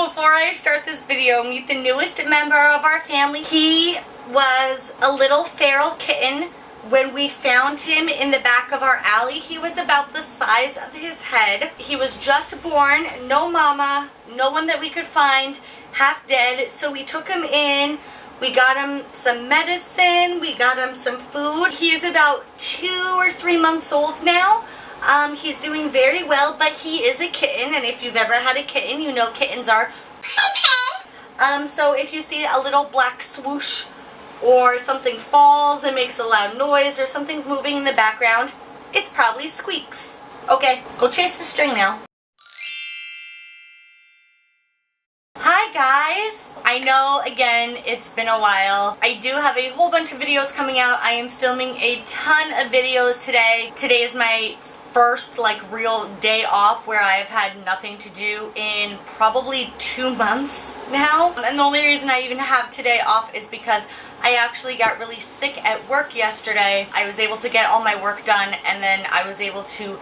Before I start this video, meet the newest member of our family. He was a little feral kitten. When we found him in the back of our alley, he was about the size of his head. He was just born, no mama, no one that we could find, half dead. So we took him in, we got him some medicine, we got him some food. He is about 2 or 3 months old now. He's doing very well, but he is a kitten, and if you've ever had a kitten, you know kittens are cray-cray. So if you see a little black swoosh, or something falls and makes a loud noise, or something's moving in the background, it's probably Squeaks. Okay, go chase the string now. Hi guys! I know, again, it's been a while. I do have a whole bunch of videos coming out. I am filming a ton of videos today. Today is my first real day off where I have had nothing to do in probably 2 months now. And the only reason I even have today off is because I actually got really sick at work yesterday. I was able to get all my work done, and then I was able to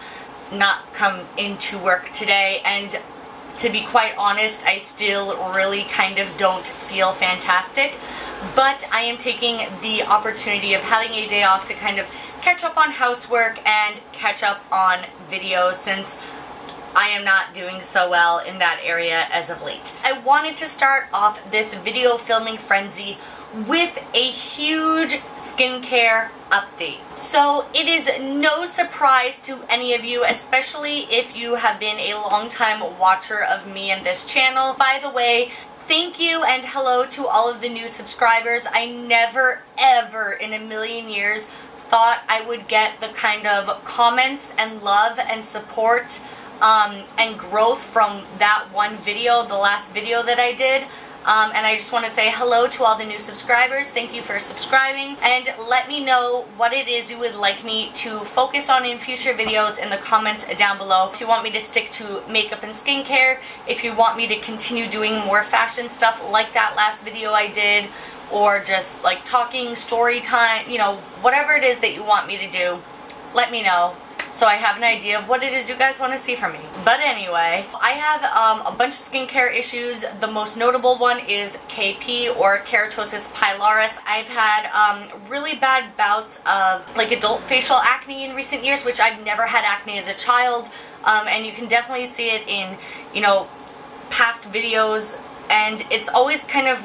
not come into work today. And to be quite honest, I still really kind of don't feel fantastic, but I am taking the opportunity of having a day off to kind of catch up on housework and catch up on videos, since I am not doing so well in that area as of late. I wanted to start off this video filming frenzy with a huge skincare update. So it is no surprise to any of you, especially if you have been a long-time watcher of me and this channel. By the way, thank you and hello to all of the new subscribers. I never ever in a million years thought I would get the kind of comments and love and support and growth from that one video, the last video that I did. And I just want to say hello to all the new subscribers. Thank you for subscribing, and let me know what it is you would like me to focus on in future videos in the comments down below. If you want me to stick to makeup and skincare, if you want me to continue doing more fashion stuff like that last video I did, or just talking story time, you know, whatever it is that you want me to do, let me know, so I have an idea of what it is you guys want to see from me. But anyway, I have a bunch of skincare issues. The most notable one is KP, or keratosis pilaris. I've had really bad bouts of adult facial acne in recent years, which I've never had acne as a child, and you can definitely see it in, you know, past videos, and it's always kind of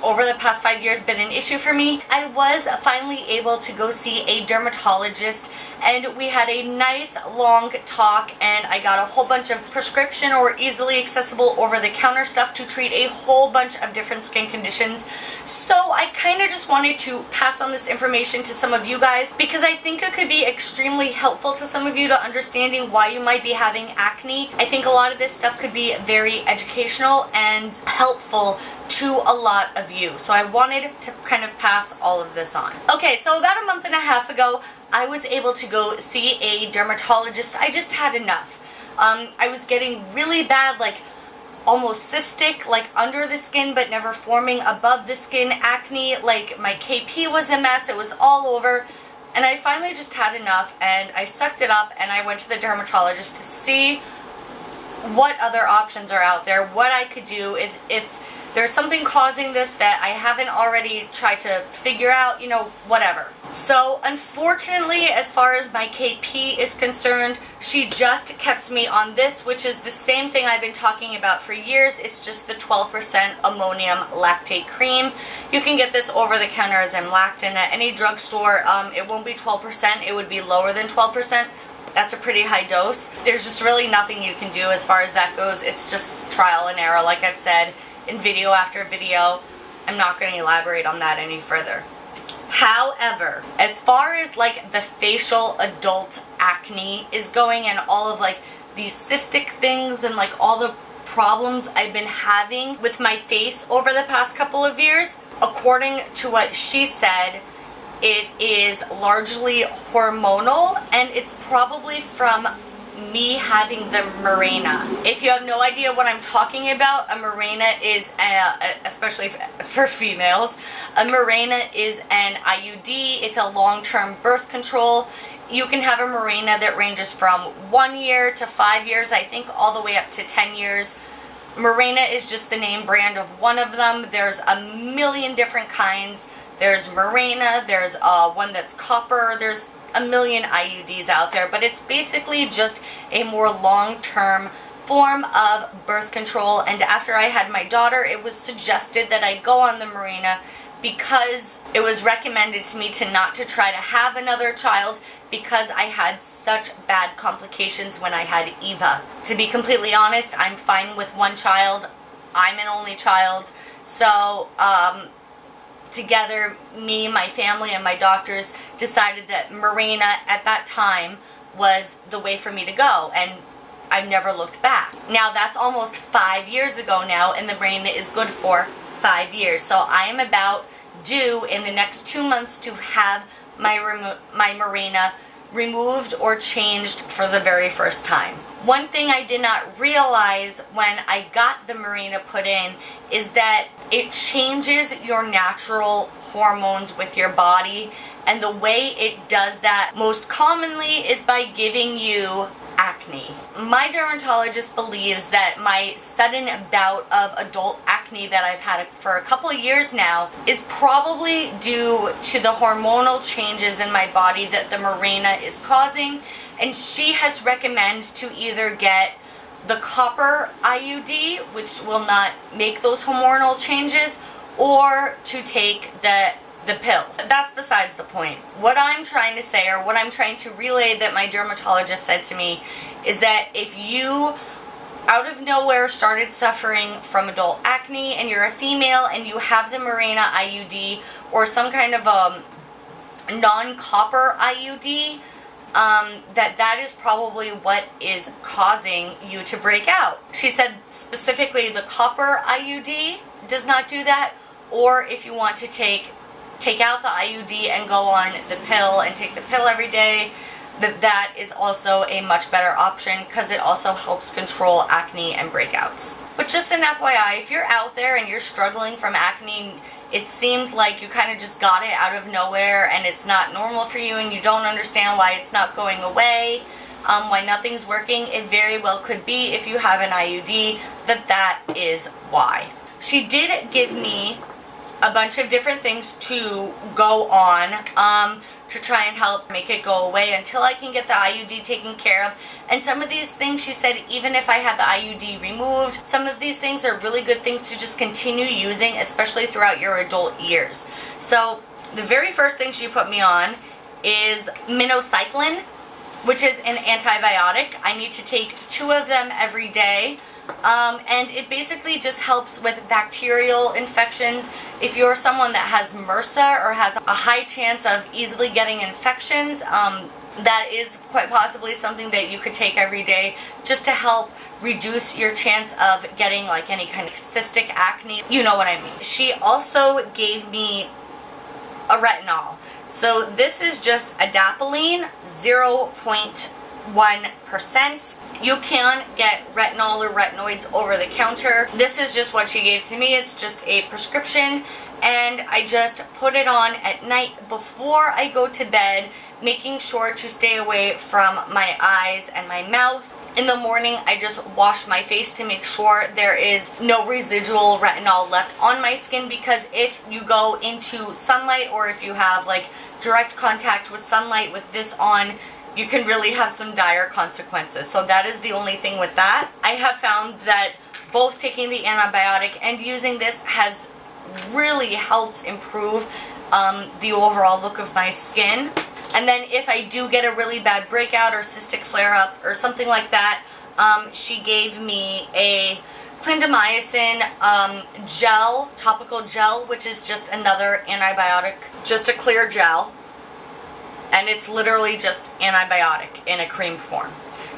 over the past 5 years been an issue for me. I was finally able to go see a dermatologist, and we had a nice long talk, and I got a whole bunch of prescription or easily accessible over-the-counter stuff to treat a whole bunch of different skin conditions. So I kind of just wanted to pass on this information to some of you guys, because I think it could be extremely helpful to some of you to understanding why you might be having acne. I think a lot of this stuff could be very educational and helpful to a lot of you. So I wanted to kind of pass all of this on. Okay, so about a month and a half ago, I was able to go see a dermatologist. I just had enough. I was getting really bad, almost cystic, under the skin but never forming above the skin acne. My KP was a mess. It was all over. And I finally just had enough, and I sucked it up, and I went to the dermatologist to see what other options are out there, what I could do is if there's something causing this that I haven't already tried to figure out, you know, whatever. So unfortunately, as far as my KP is concerned, she just kept me on this, which is the same thing I've been talking about for years. It's just the 12% ammonium lactate cream. You can get this over the counter as Amlactin at any drugstore. It won't be 12%, it would be lower than 12%. That's a pretty high dose. There's just really nothing you can do as far as that goes. It's just trial and error, like I've said in video after video. I'm not going to elaborate on that any further. However, as far as the facial adult acne is going, and all of these cystic things and all the problems I've been having with my face over the past couple of years, according to what she said, it is largely hormonal, and it's probably from me having the Mirena. If you have no idea what I'm talking about, a Mirena is, especially for females, a Mirena is an IUD. It's a long-term birth control. You can have a Mirena that ranges from 1 year to 5 years, I think all the way up to 10 years. Mirena is just the name brand of one of them. There's a million different kinds. There's Mirena, there's one that's copper, there's a million IUDs out there, but it's basically just a more long-term form of birth control. And after I had my daughter, it was suggested that I go on the Mirena because it was recommended to me to not to try to have another child because I had such bad complications when I had Eva. To be completely honest, I'm fine with one child. I'm an only child. So, together, me, my family, and my doctors decided that Mirena at that time was the way for me to go, and I've never looked back. Now, that's almost 5 years ago now, and the Mirena is good for 5 years. So I am about due in the next 2 months to have my Mirena removed or changed for the very first time. One thing I did not realize when I got the Mirena put in is that it changes your natural hormones with your body, and the way it does that most commonly is by giving you acne. My dermatologist believes that my sudden bout of adult acne that I've had for a couple of years now is probably due to the hormonal changes in my body that the Mirena is causing, and she has recommended to either get the copper IUD, which will not make those hormonal changes, or to take the pill. That's besides the point. What I'm trying to say, or what I'm trying to relay that my dermatologist said to me, is that if you out of nowhere started suffering from adult acne and you're a female and you have the Mirena IUD or some kind of non-copper IUD, that is probably what is causing you to break out. She said specifically the copper IUD does not do that, or if you want to take out the IUD and go on the pill and take the pill every day, that is also a much better option because it also helps control acne and breakouts. But just an FYI, if you're out there and you're struggling from acne, it seemed like you kind of just got it out of nowhere and it's not normal for you and you don't understand why it's not going away, why nothing's working, it very well could be, if you have an IUD, that is why. She did give me a bunch of different things to go on to try and help make it go away until I can get the IUD taken care of. And some of these things, she said, even if I had the IUD removed, some of these things are really good things to just continue using, especially throughout your adult years. So the very first thing she put me on is minocycline, which is an antibiotic. I need to take 2 of them every day. And it basically just helps with bacterial infections. If you're someone that has MRSA or has a high chance of easily getting infections, that is quite possibly something that you could take every day just to help reduce your chance of getting like any kind of cystic acne. You know what I mean. She also gave me a retinol. So this is just adapalene, 0.1%. You can get retinol or retinoids over the counter. This is just what she gave to me. It's just a prescription, and I just put it on at night before I go to bed, making sure to stay away from my eyes and my mouth. In the morning, I just wash my face to make sure there is no residual retinol left on my skin, because if you go into sunlight or if you have like direct contact with sunlight with this on, you can really have some dire consequences. So that is the only thing with that. I have found that both taking the antibiotic and using this has really helped improve the overall look of my skin. And then if I do get a really bad breakout or cystic flare-up or something like that, she gave me a clindamycin gel, topical gel, which is just another antibiotic, just a clear gel. And it's literally just antibiotic in a cream form.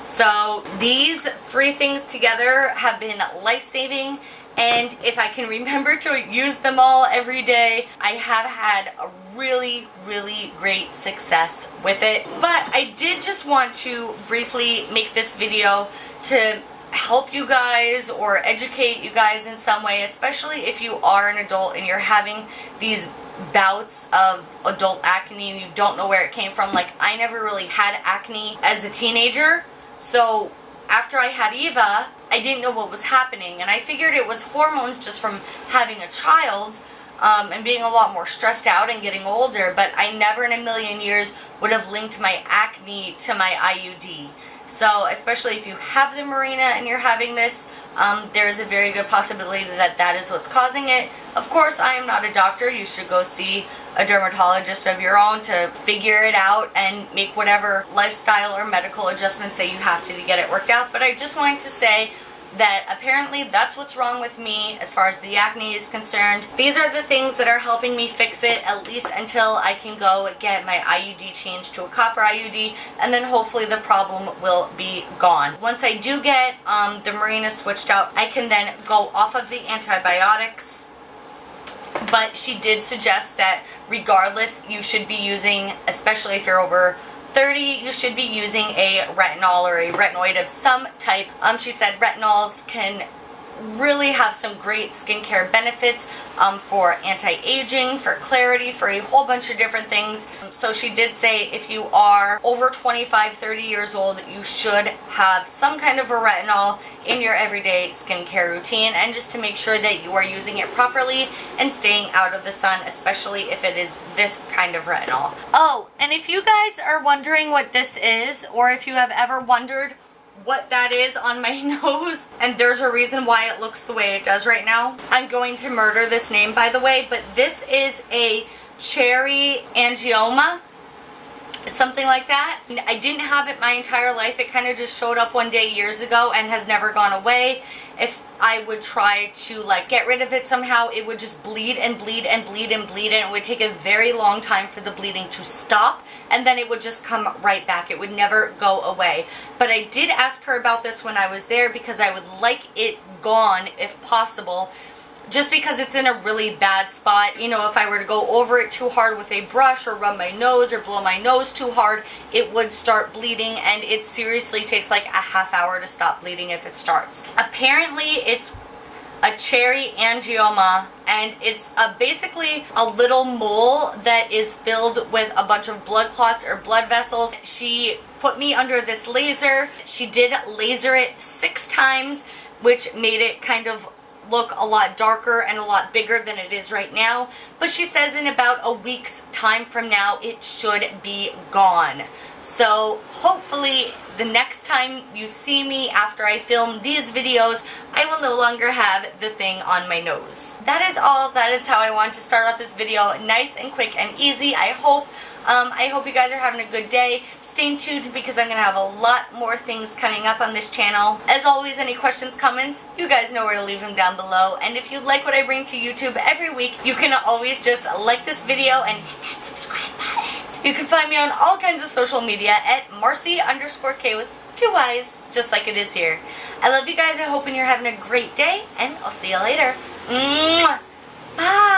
So these 3 things together have been life-saving, and if I can remember to use them all every day, I have had a really, really great success with it. But I did just want to briefly make this video to help you guys or educate you guys in some way, especially if you are an adult and you're having these bouts of adult acne and you don't know where it came from. Like, I never really had acne as a teenager, so after I had Eva, I didn't know what was happening, and I figured it was hormones just from having a child, and being a lot more stressed out and getting older, but I never in a million years would have linked my acne to my IUD. So especially if you have the Mirena and you're having this, there is a very good possibility that that is what's causing it. Of course, I am not a doctor. You should go see a dermatologist of your own to figure it out and make whatever lifestyle or medical adjustments that you have to get it worked out. But I just wanted to say that apparently that's what's wrong with me as far as the acne is concerned. These are the things that are helping me fix it, at least until I can go get my IUD changed to a copper IUD, and then hopefully the problem will be gone. Once I do get the Mirena switched out, I can then go off of the antibiotics. But she did suggest that regardless, you should be using, especially if you're over 30, you should be using a retinol or a retinoid of some type. She said retinols can really have some great skincare benefits for anti-aging, for clarity, for a whole bunch of different things. So she did say if you are over 25, 30 years old, you should have some kind of a retinol in your everyday skincare routine, and just to make sure that you are using it properly and staying out of the sun, especially if it is this kind of retinol. Oh, and if you guys are wondering what this is, or if you have ever wondered what that is on my nose, and there's a reason why it looks the way it does right now. I'm going to murder this name, by the way, but this is a cherry angioma, something like that. I didn't have it my entire life. It kind of just showed up one day years ago and has never gone away. If I would try to like get rid of it somehow, it would just bleed and bleed and bleed and bleed, and it would take a very long time for the bleeding to stop, and then it would just come right back. It would never go away. But I did ask her about this when I was there because I would like it gone if possible, just because it's in a really bad spot. You know, if I were to go over it too hard with a brush or rub my nose or blow my nose too hard, it would start bleeding, and it seriously takes like a half hour to stop bleeding if it starts. Apparently it's a cherry angioma, and it's basically a little mole that is filled with a bunch of blood clots or blood vessels. She put me under this laser. She did laser it 6 times, which made it kind of look a lot darker and a lot bigger than it is right now. But she says in about a week's time from now, it should be gone. So hopefully the next time you see me after I film these videos, I will no longer have the thing on my nose. That is all. That is how I wanted to start off this video. Nice and quick and easy, I hope. I hope you guys are having a good day. Stay tuned because I'm going to have a lot more things coming up on this channel. As always, any questions, comments, you guys know where to leave them down below. And if you like what I bring to YouTube every week, you can always just like this video and hit that subscribe button. You can find me on all kinds of social media at Marcy_K with 2 Y's, just like it is here. I love you guys. I hope you're having a great day, and I'll see you later. Mwah. Bye.